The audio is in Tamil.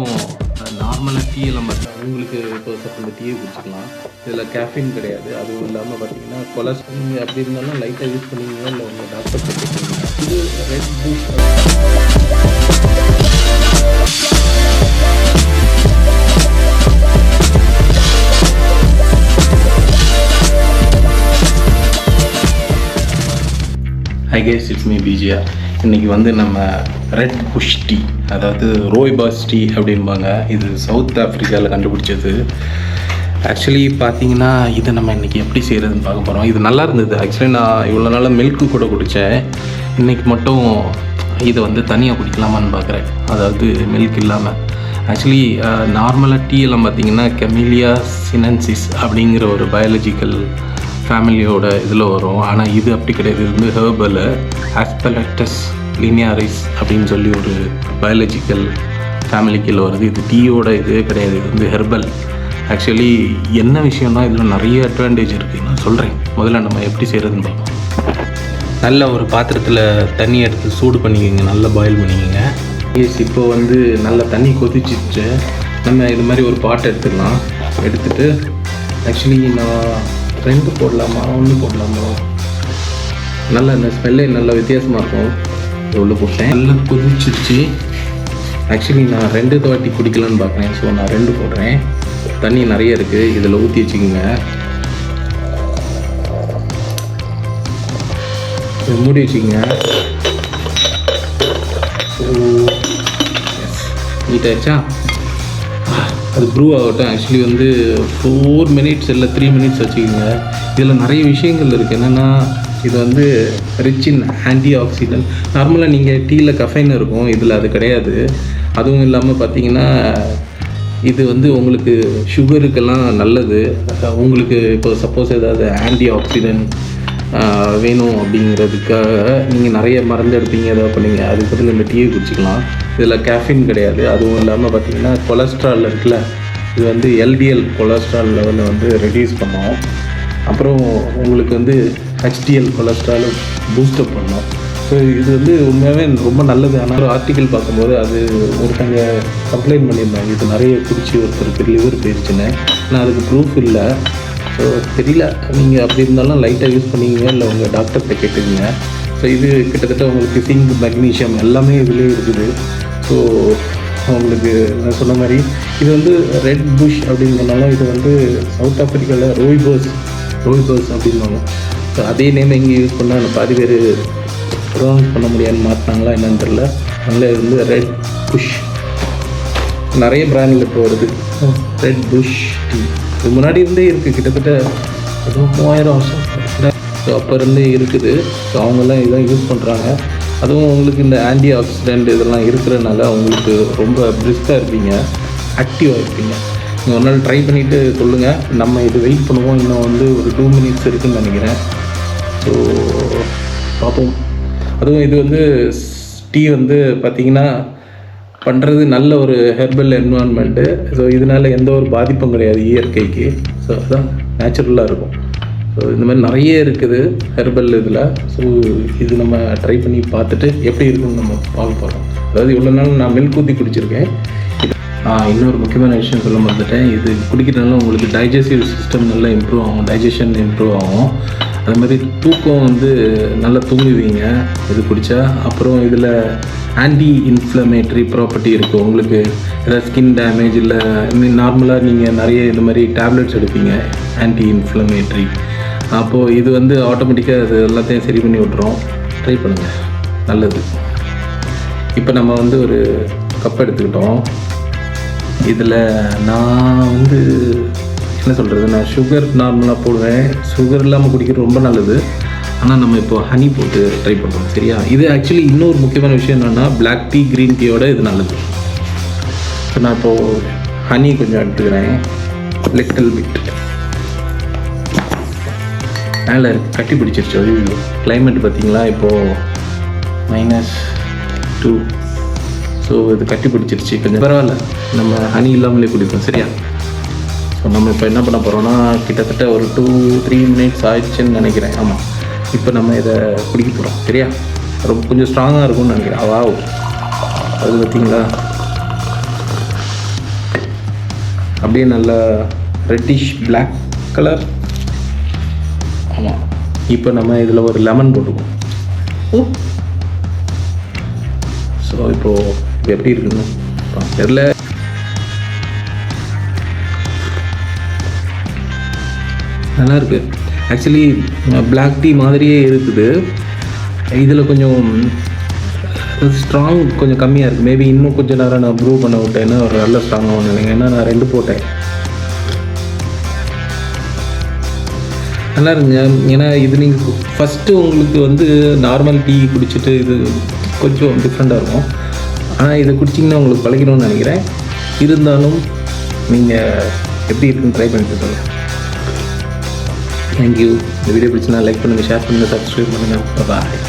மட்டும் நார்மலாக டீ எல்லாம் பார்த்தா உங்களுக்கு இப்போ இந்த டீயை குடிச்சிக்கலாம். இதில் கேஃபின் கிடையாது. அதுவும் இல்லாமல் பார்த்தீங்கன்னா கொலஸ்ட்ரால் அப்படி இருந்தாலும் லைட்டாக யூஸ் பண்ணுவீங்க, இல்லை உங்கள் டாக்டர் கேட்குறீங்க. இது red boost. Hi guys, it's me Bijiya. இன்றைக்கி வந்து நம்ம ரெட் புஷ் டீ, அதாவது ரோய்பாஸ் டீ அப்படின்பாங்க. இது சவுத் ஆஃப்ரிக்காவில் கண்டுபிடிச்சது. ஆக்சுவலி பார்த்தீங்கன்னா இதை நம்ம இன்றைக்கி எப்படி செய்கிறதுன்னு பார்க்க போகிறோம். இது நல்லா இருந்தது. ஆக்சுவலி நான் இவ்வளோ நாளாக மில்க்கு கூட குடித்தேன். இன்றைக்கி மட்டும் இதை வந்து தனியாக குடிக்கலாமான்னு பார்க்குறேன், அதாவது மில்க் இல்லாமல். ஆக்சுவலி நார்மலாக டீ எல்லாம் பார்த்தீங்கன்னா கெமிலியா சினன்சிஸ் அப்படிங்கிற ஒரு பயாலஜிக்கல் ஃபேமிலியோட இதில் வரும். ஆனால் இது அப்படி கிடையாது. இது வந்து ஹெர்பல் ஆஸ்பெலக்டஸ் லினியாரிஸ் அப்படின்னு சொல்லி ஒரு பயாலஜிக்கல் ஃபேமிலிக்கில் வருது. இது டீயோட இதே கிடையாது, இது வந்து ஹெர்பல். ஆக்சுவலி என்ன விஷயம்னா இதில் நிறைய அட்வான்டேஜ் இருக்குது. நான் சொல்கிறேன். முதல்ல நம்ம எப்படி செய்கிறதுன்னு பார்ப்போம். நல்ல ஒரு பாத்திரத்தில் தண்ணி எடுத்து சூடு பண்ணிக்கோங்க, நல்லா பாயில் பண்ணிக்கோங்க. இப்போ வந்து நல்லா தண்ணி கொதிச்சிச்சு. நம்ம இது மாதிரி ஒரு பாட்டை எடுத்துக்கலாம். எடுத்துகிட்டு ஆக்சுவலி நான் 2 போடலாமா 1 போடலாமா, நல்லா இந்த ஸ்மெல்லே நல்லா வித்தியாசமாக இருக்கும். எவ்வளோ போட்டேன், நல்லா கொதிச்சிருச்சு. ஆக்சுவலி நான் 2 வாட்டி குடிக்கலான்னு பார்க்குறேன். ஸோ நான் 2 போடுறேன். தண்ணி நிறைய இருக்குது, இதில் ஊற்றி வச்சுக்கோங்க. மூடி வச்சுக்கோங்க. ஸோ நீட் ஆயிடுச்சா, அது ப்ரூ ஆகட்டும். ஆக்சுவலி வந்து 4 மினிட்ஸ் இல்லை 3 மினிட்ஸ் வச்சுக்கோங்க. இதில் நிறைய விஷயங்கள் இருக்குது. என்னென்னா இது வந்து ரிச் இன் ஆன்டி ஆக்சிடென்ட். நார்மலாக நீங்கள் டீயில் கஃபைன் இருக்கும், இதில் அது கிடையாது. அதுவும் இல்லாமல் பார்த்தீங்கன்னா இது வந்து உங்களுக்கு சுகருக்கெல்லாம் நல்லது. உங்களுக்கு இப்போ சப்போஸ் ஏதாவது ஆன்டி ஆக்சிடென்ட் வேணும் அப்படிங்கிறதுக்காக நீங்கள் நிறைய மருந்து எடுப்பீங்க, ஏதாவது பண்ணீங்க, அதுக்கு பதில் இந்த டீயை குடிச்சிக்கலாம். இதில் கேஃபின் கிடையாது. அதுவும் இல்லாமல் பார்த்தீங்கன்னா கொலஸ்ட்ரால் இருக்குல்ல, இது வந்து எல்டிஎல் கொலஸ்ட்ரால் லெவலில் வந்து ரெடியூஸ் பண்ணோம். அப்புறம் உங்களுக்கு வந்து ஹெச்டிஎல் கொலஸ்ட்ராலும் பூஸ்டப் பண்ணோம். ஸோ இது வந்து உண்மையாகவே ரொம்ப நல்லது. ஆனால் ஒரு ஆர்டிக்கல் பார்க்கும்போது அது ஒருத்தங்க கம்ப்ளைண்ட் பண்ணியிருந்தாங்க, இது நிறைய குடிச்சு ஒருத்தருக்கு லிவர் போயிடுச்சுன்னு. ஆனால் அதுக்கு ப்ரூஃப் இல்லை. ஸோ தெரியல, நீங்கள் அப்படி இருந்தாலும் லைட்டாக யூஸ் பண்ணிக்கங்க, இல்லை உங்கள் டாக்டர்கிட்ட கேட்டுக்கங்க. ஸோ இது கிட்டத்தட்ட உங்களுக்கு சிங்க் மெக்னீஷியம் எல்லாமே இதுலேயே இருக்குது. ஸோ உங்களுக்கு நான் சொன்ன மாதிரி இது வந்து ரெட் புஷ் அப்படின்னு சொன்னாலும் இது வந்து சவுத் ஆஃப்ரிக்காவில் ரோய்பர்ஸ் அப்படின்வாங்க. ஸோ அதே நேம் எங்கே யூஸ் பண்ணால் பாதி பேர் ப்ரொனவுன்ஸ் பண்ண முடியாதுன்னு மாற்றினாங்களா என்னன்னு தெரில. அதனால் இது வந்து ரெட் புஷ் நிறைய பிராண்டில் இப்போ வருது. ரெட் புஷ் டீ இது முன்னாடி இருந்தே இருக்குது, கிட்டத்தட்ட ஏதோ 3000 வருஷம் ஸோ அப்போ இருந்தே இருக்குது. ஸோ அவங்கெல்லாம் இதான் யூஸ் பண்ணுறாங்க. அதுவும் உங்களுக்கு இந்த ஆன்டி ஆக்சிடென்ட் இதெல்லாம் இருக்கிறதுனால உங்களுக்கு ரொம்ப பிரிஸ்காக இருப்பீங்க, ஆக்டிவாக இருப்பீங்க. நீங்கள் ஒரு நாள் ட்ரை பண்ணிவிட்டு சொல்லுங்கள். நம்ம இது வெயிட் பண்ணுவோம். இன்னும் வந்து ஒரு 2 மினிட்ஸ் இருக்குதுன்னு நினைக்கிறேன். ஸோ பார்ப்போம். அதுவும் இது வந்து டீ வந்து பார்த்திங்கன்னா பண்ணுறது நல்ல ஒரு ஹெர்பல் என்வான்மெண்ட்டு. ஸோ இதனால் எந்த ஒரு பாதிப்பும் கிடையாது இயற்கைக்கு. ஸோ அதுதான் நேச்சுரலாக இருக்கும். ஸோ இந்த மாதிரி நிறைய இருக்குது ஹெர்பல் இதில். ஸோ இது நம்ம ட்ரை பண்ணி பார்த்துட்டு எப்படி இருக்குன்னு நம்ம பார்க்க போகிறோம். அதாவது இவ்வளோ நாள் நான் மில்க் ஊற்றி குடிச்சிருக்கேன். இன்னொரு முக்கியமான விஷயம் சொல்ல மறந்துட்டேன். இது குடிக்கிறதுனால உங்களுக்கு டைஜஸ்டிவ் சிஸ்டம் நல்லா இம்ப்ரூவ் ஆகும், டைஜஷன் இம்ப்ரூவ் ஆகும். அது மாதிரி தூக்கம் வந்து நல்லா தூங்குவீங்க இது குடித்தா. அப்புறம் இதில் ஆன்டி இன்ஃப்ளமேட்ரி ப்ராப்பர்ட்டி இருக்குது. உங்களுக்கு ஏதாவது ஸ்கின் டேமேஜ் இல்லை நார்மலாக நீங்கள் நிறைய இது மாதிரி டேப்லெட்ஸ் எடுப்பீங்க ஆன்டி இன்ஃப்ளமேட்ரி. அப்போது இது வந்து ஆட்டோமேட்டிக்காக அது எல்லாத்தையும் சரி பண்ணி விட்றோம். ட்ரை பண்ணுங்கள், நல்லது. இப்போ நம்ம வந்து ஒரு கப் எடுத்துக்கிட்டோம். இதில் நான் வந்து என்ன சொல்கிறது, நான் சுகர் நார்மலாக போடுவேன். சுகர் இல்லாமல் குடிக்கிறது ரொம்ப நல்லது. ஆனால் நம்ம இப்போது ஹனி போட்டு ட்ரை பண்ணுறோம், சரியா? இது ஆக்சுவலி இன்னொரு முக்கியமான விஷயம் என்னென்னா பிளாக் டீ க்ரீன் டீயோட இது நல்லது. ஸோ நான் இப்போது ஹனி கொஞ்சம் எடுத்துக்கிறேன், லிட்டில் பிட். மேலே கட்டி பிடிச்சிருச்சு. அது கிளைமேட் பார்த்திங்களா, இப்போது -2. ஸோ இது கட்டி பிடிச்சிருச்சு. கொஞ்சம் பரவாயில்ல, நம்ம ஹனி இல்லாமலே குடிப்போம், சரியா? ஸோ நம்ம இப்போ என்ன பண்ண போகிறோன்னா கிட்டத்தட்ட ஒரு 2-3 மினிட்ஸ் ஆயிடுச்சுன்னு நினைக்கிறேன். ஆமாம், இப்போ நம்ம இதை குடிக்க போகிறோம், சரியா? ரொம்ப கொஞ்சம் ஸ்ட்ராங்காக இருக்கும்னு நினைக்கிறேன். அது பார்த்திங்களா, அப்படியே நல்லா ரெட்டிஷ் பிளாக் கலர். ஆமாம், இப்போ நம்ம இதில் ஒரு லெமன் போட்டுக்குவோம். ஸோ இப்போது எப்படி இருக்குன்னு தெரியல. நல்லாயிருக்கு. ஆக்சுவலி பிளாக் டீ மாதிரியே இருக்குது. இதில் கொஞ்சம் ஸ்ட்ராங் கொஞ்சம் கம்மியாக இருக்குது. மேபி இன்னும் கொஞ்சம் நேரம் நான் ப்ரூவ் பண்ண விட்டேன்னா ஒரு நல்ல ஸ்ட்ராங்காக நினைக்கிறேன். ஏன்னா நான் 2 போட்டேன். நல்லா இருங்க. ஏன்னா இது நீங்கள் ஃபஸ்ட்டு உங்களுக்கு வந்து நார்மல் டீ குடிச்சிட்டு இது கொஞ்சம் டிஃப்ரெண்ட்டாக இருக்கும். ஆனால் இதை குடிச்சிங்கன்னா உங்களுக்கு பழகிடும்னு நினைக்கிறேன். இருந்தாலும் நீங்கள் எப்படி இருக்குன்னு ட்ரை பண்ணிட்டு சொல்லுங்கள். தேங்க்யூ. இந்த வீடியோ பிடிச்சினா லைக் பண்ணுங்கள், ஷேர் பண்ணுங்கள், சப்ஸ்கிரைப் பண்ணுங்கள். பாய்.